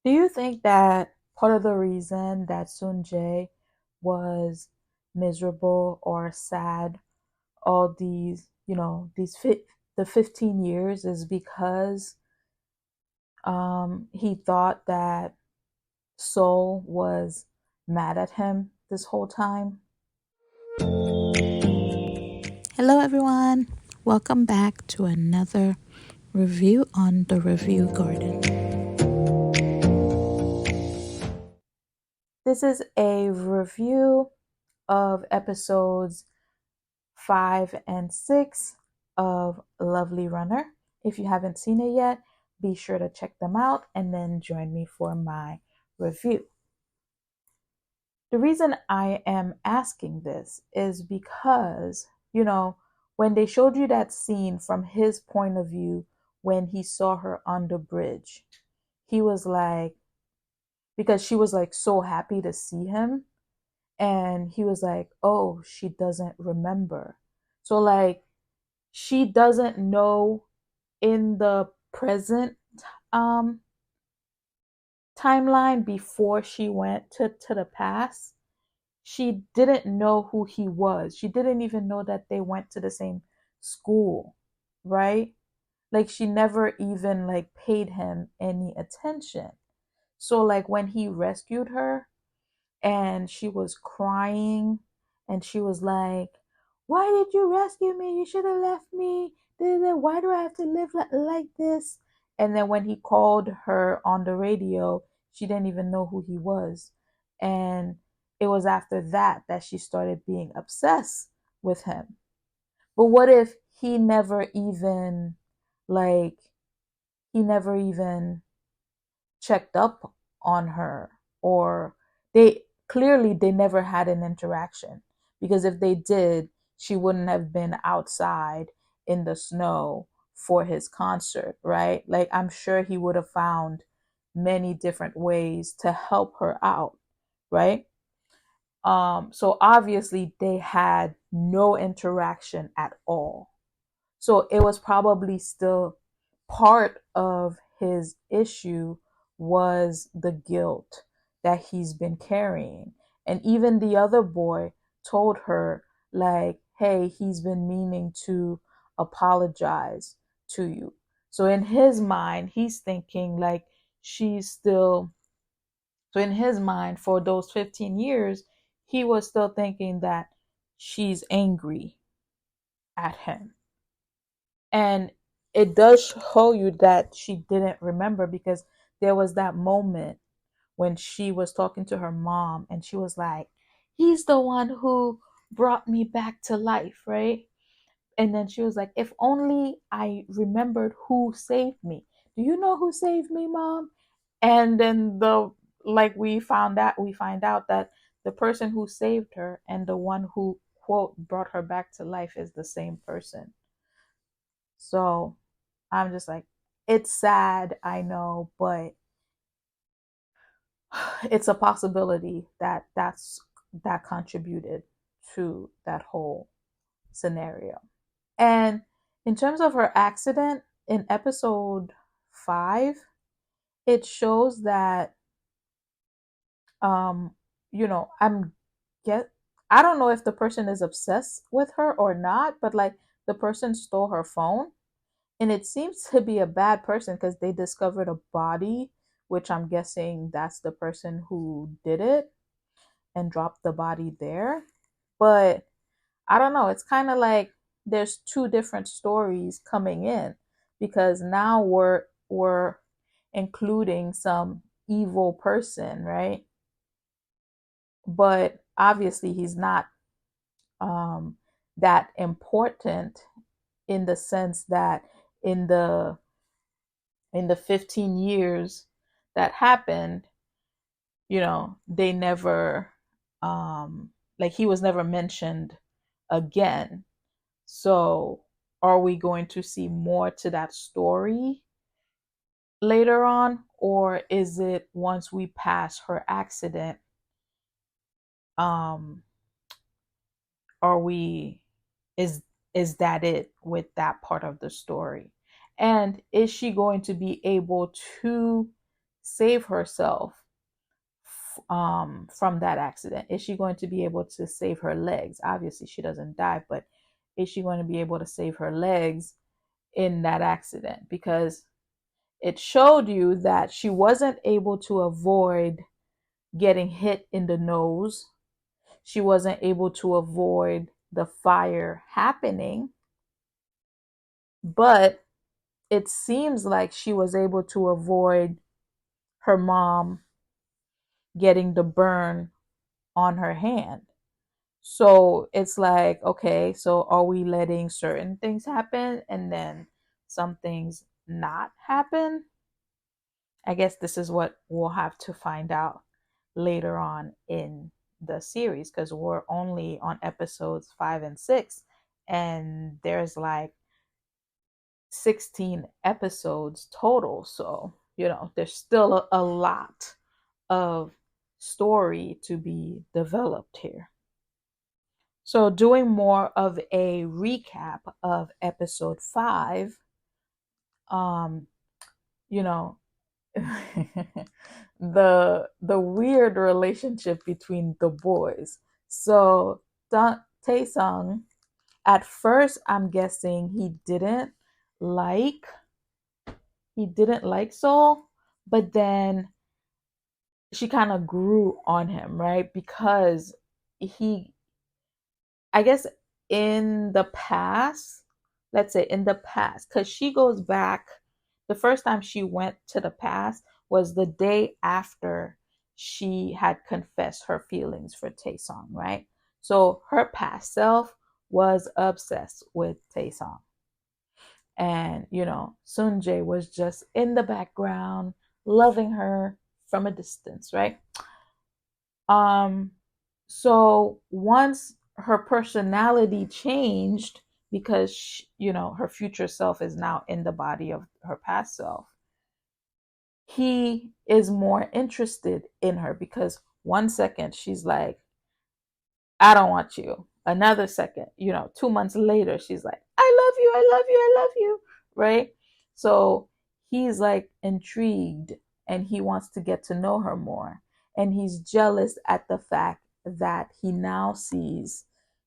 Do you think that part of the reason that Sun Jae was miserable or sad all these, the 15 years is because he thought that Soul was mad at him this whole time? Hello, everyone. Welcome back to another review on the Review Garden. This is a review of episodes 5 and 6 of Lovely Runner. If you haven't seen it yet, be sure to check them out and then join me for my review. The reason I am asking this is because, when they showed you that scene from his point of view when he saw her on the bridge, he was like, because she was like so happy to see him, and he was like, oh, she doesn't remember. So, like, she doesn't know in the present um timeline before she went to the past. She didn't know who he was. She didn't even know that they went to the same school, right? Like, she never even like paid him any attention. So like when he rescued her and she was crying and she was like, why did you rescue me? You should have left me. Why do I have to live like this? And then when he called her on the radio, she didn't even know who he was. And it was after that that she started being obsessed with him. But what if he never even, like, he never even checked up on her, or they never had an interaction, because if they did, she wouldn't have been outside in the snow for his concert, right? Like, I'm sure he would have found many different ways to help her out, right? So obviously they had no interaction at all. So it was probably still part of his issue was the guilt that he's been carrying. And even the other boy told her, like, hey, he's been meaning to apologize to you. So in his mind, he's thinking like she's still, so in his mind, for those 15 years, he was still thinking that she's angry at him. And it does show you that she didn't remember, because there was that moment when she was talking to her mom and she was like, he's the one who brought me back to life, right? And then she was like, if only I remembered who saved me. Do you know who saved me, mom? And then we find out that the person who saved her and the one who, quote, brought her back to life is the same person. So I'm just like, it's sad, I know, but it's a possibility that that contributed to that whole scenario. And in terms of her accident in episode 5, it shows that um I'm get I don't know if the person is obsessed with her or not, but like the person stole her phone. And it seems to be a bad person because they discovered a body, which I'm guessing that's the person who did it and dropped the body there. But I don't know. It's kind of like there's two different stories coming in, because now we're including some evil person, right? But obviously he's not um, that important, in the sense that in the 15 years that happened, they never, like, he was never mentioned again. So are we going to see more to that story later on, or is it once we pass her accident, um are we is is that it with that part of the story? And is she going to be able to save herself from that accident? Is she going to be able to save her legs? Obviously, she doesn't die, but is she going to be able to save her legs in that accident? Because it showed you that she wasn't able to avoid getting hit in the nose. She wasn't able to avoid the fire happening, but it seems like she was able to avoid her mom getting the burn on her hand. So it's like, okay, so are we letting certain things happen and then some things not happen? I guess this is what we'll have to find out later on in the series, because we're only on episodes 5 and 6, and there's like 16 episodes total. So, there's still a lot of story to be developed here. So, doing more of a recap of episode 5, um, you know, the weird relationship between the boys. So, Taesung, at first, I'm guessing like he didn't like Soul, but then she kind of grew on him, right? Because he, I guess, in the past, let's say in the past, because she goes back, the first time she went to the past was the day after she had confessed her feelings for Taesong, right? So her past self was obsessed with Taesong. And, Sunjae was just in the background, loving her from a distance, right? So once her personality changed, because her future self is now in the body of her past self, he is more interested in her, because 1 second she's like, I don't want you. Another second, 2 months later, she's like, I love you, I love you, I love you, right? So he's like intrigued and he wants to get to know her more. And he's jealous at the fact that he now sees,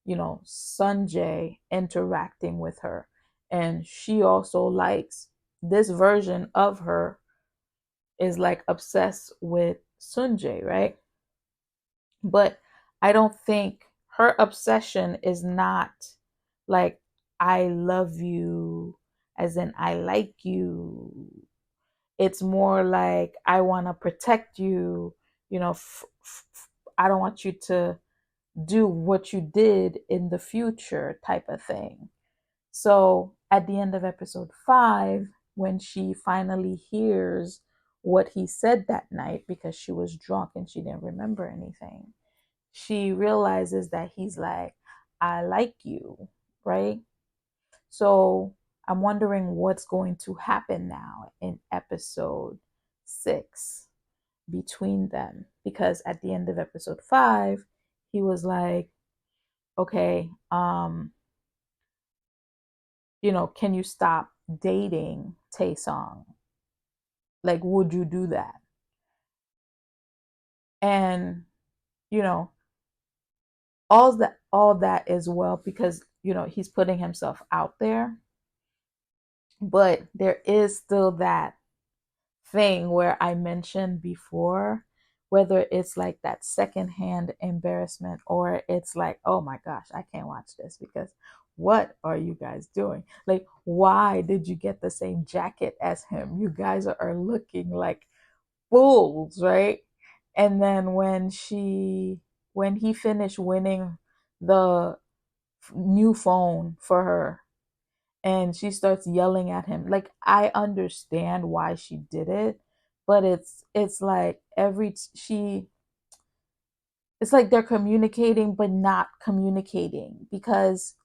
Sunjae interacting with her. And she also likes this version of her, is like obsessed with Sunjae, right? But I don't think her obsession is not like, I love you, as in I like you. It's more like, I want to protect you, I don't want you to do what you did in the future, type of thing. So at the end of episode 5, when she finally hears what he said that night, because she was drunk and she didn't remember anything, she realizes that he's like, I like you, right? So I'm wondering what's going to happen now in episode 6 between them. Because at the end of episode 5, he was like, okay, can you stop dating Taesong? Like, would you do that? And, you know, all that as well, because, he's putting himself out there. But there is still that thing where I mentioned before, whether it's like that secondhand embarrassment, or it's like, oh my gosh, I can't watch this because what are you guys doing? Like, why did you get the same jacket as him? You guys are looking like fools, right? And then when he finished winning the new phone for her, and she starts yelling at him, like, I understand why she did it, but it's like it's like they're communicating but not communicating, because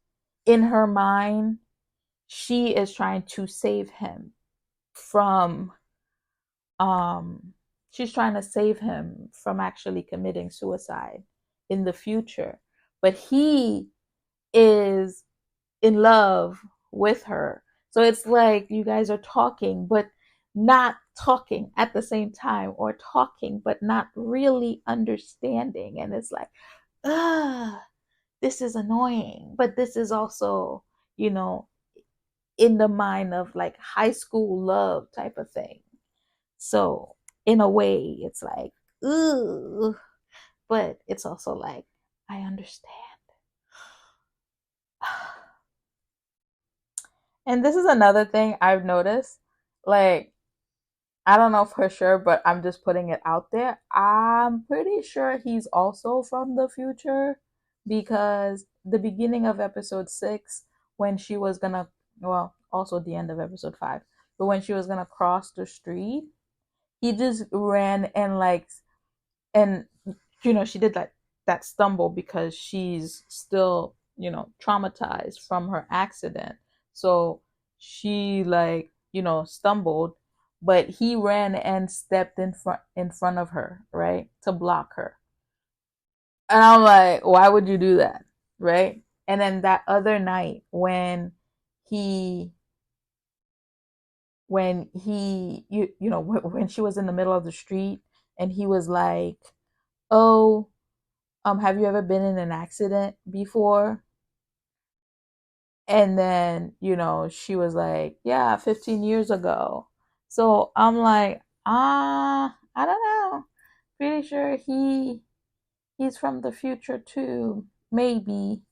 in her mind she is trying to save him from she's trying to save him from actually committing suicide in the future, but he is in love with her. So it's like you guys are talking, but not talking at the same time, or talking but not really understanding. And it's like, ah, this is annoying. But this is also, you know, in the mind of like high school love type of thing. So in a way, it's like, ooh, but it's also like, I understand. And this is another thing I've noticed. Like, I don't know for sure, but I'm just putting it out there. I'm pretty sure he's also from the future, because the beginning of episode 6, when she was gonna, well, also the end of episode 5, but when she was gonna cross the street, he just ran and like, and she did that stumble because she's still, traumatized from her accident. So she, like, stumbled, but he ran and stepped in front of her, right, to block her. And I'm like, why would you do that? Right? And then that other night he when she was in the middle of the street, and he was like, oh, have you ever been in an accident before? And then, she was like, yeah, 15 years ago. So I'm like, I don't know. Pretty sure he's from the future too. Maybe.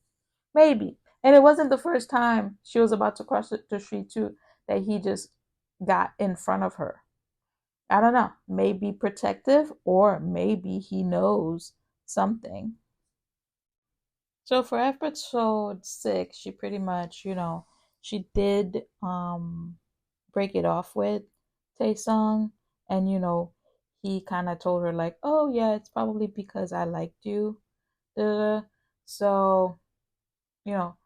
Maybe. And it wasn't the first time she was about to cross the street too that he just got in front of her. I don't know. Maybe protective, or maybe he knows something. So for episode 6, she pretty much, she did break it off with Taesung, and he kind of told her like, "Oh yeah, it's probably because I liked you." Da, da, da. So, you know,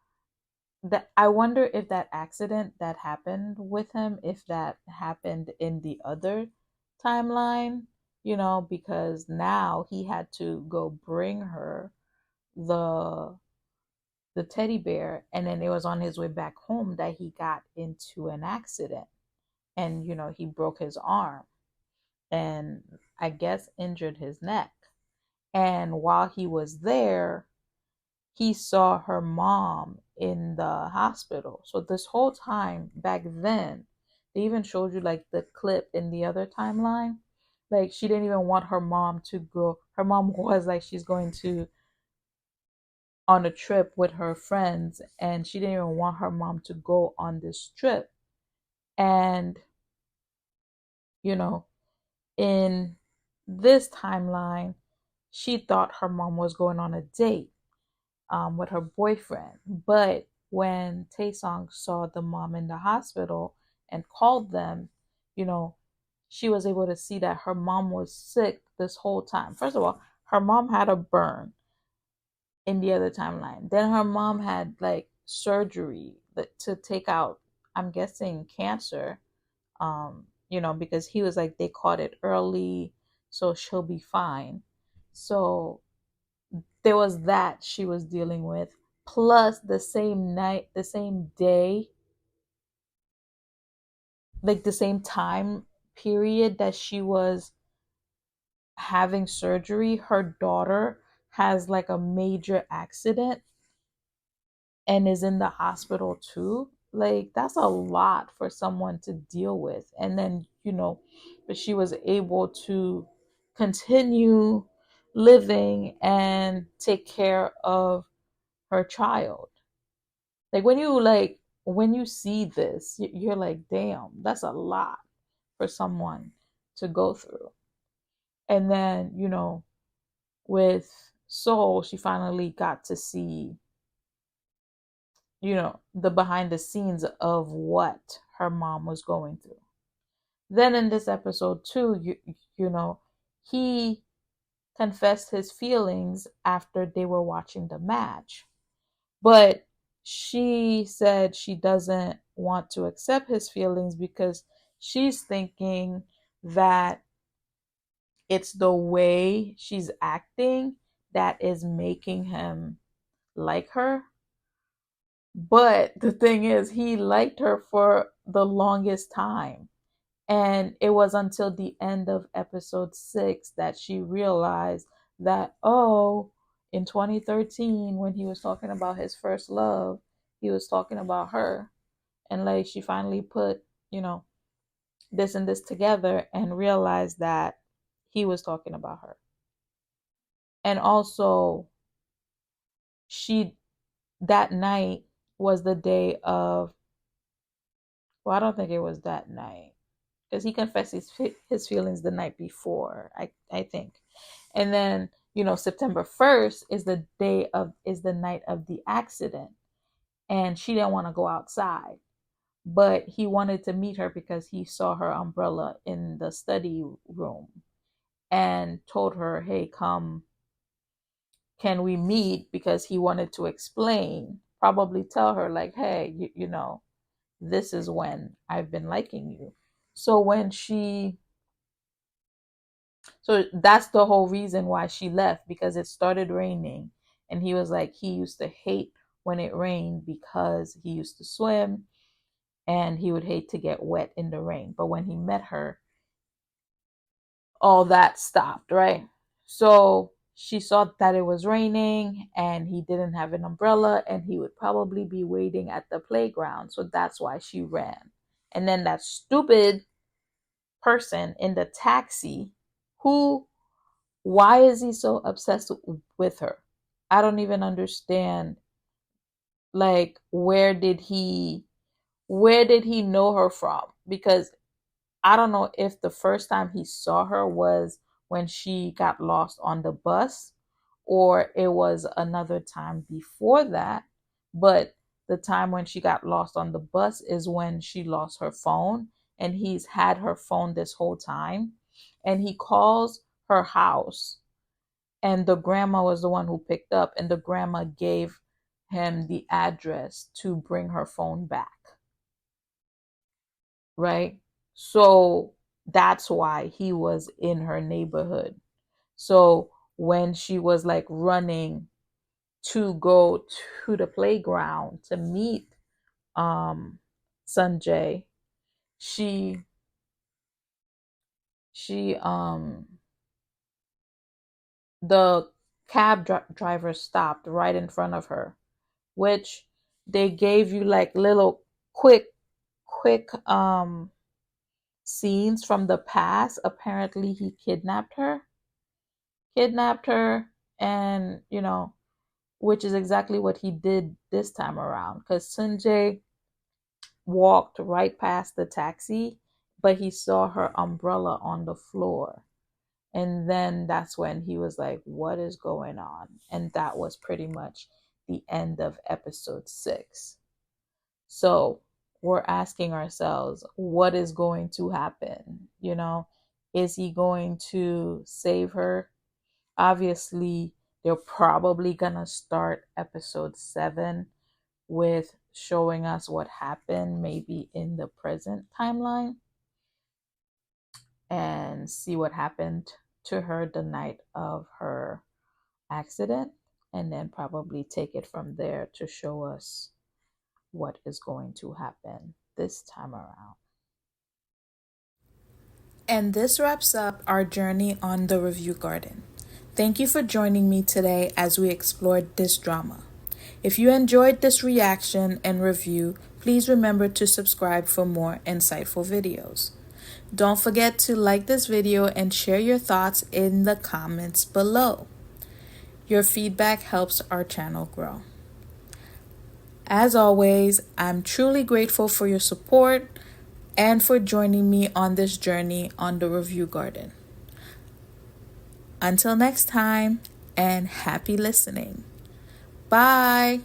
that I wonder if that accident that happened with him, if that happened in the other timeline, because now he had to go bring her the teddy bear, and then it was on his way back home that he got into an accident, and he broke his arm, and I guess injured his neck. And while he was there, he saw her mom in the hospital. So this whole time back then, they even showed you like the clip in the other timeline, like she didn't even want her mom to go. Her mom was like, she's going to on a trip with her friends, and she didn't even want her mom to go on this trip. And you know in this timeline, she thought her mom was going on a date with her boyfriend. But when Taesong saw the mom in the hospital and called them, you know she was able to see that her mom was sick this whole time. First of all, her mom had a burn in the other timeline. Then her mom had like surgery to take out, I'm guessing, cancer. Because he was like, they caught it early, so she'll be fine. So there was that she was dealing with. Plus the same night, the same day, like the same time period that she was having surgery, her daughter has like a major accident and is in the hospital too. Like, that's a lot for someone to deal with. And then, but she was able to continue living and take care of her child. Like when you see this, you're like, damn, that's a lot for someone to go through. And then, with Soul, she finally got to see the behind the scenes of what her mom was going through. Then in this episode too, he confessed his feelings after they were watching the match. But she said she doesn't want to accept his feelings because she's thinking that it's the way she's acting that is making him like her. But the thing is, he liked her for the longest time. And it was until the end of episode 6 that she realized that, oh, in 2013, when he was talking about his first love, he was talking about her. And like she finally put, this and this together and realized that he was talking about her. And also, she, that night was the day of, well, I don't think it was that night because he confessed his feelings the night before, I think. And then, September 1st is the night of the accident. And she didn't want to go outside, but he wanted to meet her because he saw her umbrella in the study room and told her, hey, come, can we meet? Because he wanted to explain, probably tell her, like, hey, this is when I've been liking you. So so that's the whole reason why she left, because it started raining. And he was like, he used to hate when it rained because he used to swim and he would hate to get wet in the rain. But when he met her, all that stopped, right? So she saw that it was raining and he didn't have an umbrella and he would probably be waiting at the playground. So that's why she ran. And then that stupid person in the taxi, why is he so obsessed with her? I don't even understand. Like, where did he know her from? Because I don't know if the first time he saw her was when she got lost on the bus or it was another time before that. But the time when she got lost on the bus is when she lost her phone, and he's had her phone this whole time. And he calls her house, and the grandma was the one who picked up, and the grandma gave him the address to bring her phone back, right? So that's why he was in her neighborhood. So when she was like running to go to the playground to meet um Sanjay, she she the driver stopped right in front of her, which they gave you like little quick scenes from the past. Apparently he kidnapped her, and which is exactly what he did this time around, because Sanjay walked right past the taxi, but he saw her umbrella on the floor. And then that's when he was like, what is going on? And that was pretty much the end of episode 6. So we're asking ourselves, what is going to happen? Is he going to save her? Obviously, they're probably going to start episode 7 with showing us what happened, maybe in the present timeline, and see what happened to her the night of her accident, and then probably take it from there to show us what is going to happen this time around. And this wraps up our journey on The Review Garden. Thank you for joining me today as we explored this drama. If you enjoyed this reaction and review, please remember to subscribe for more insightful videos. Don't forget to like this video and share your thoughts in the comments below. Your feedback helps our channel grow. As always, I'm truly grateful for your support and for joining me on this journey on The Review Garden. Until next time, and happy listening. Bye.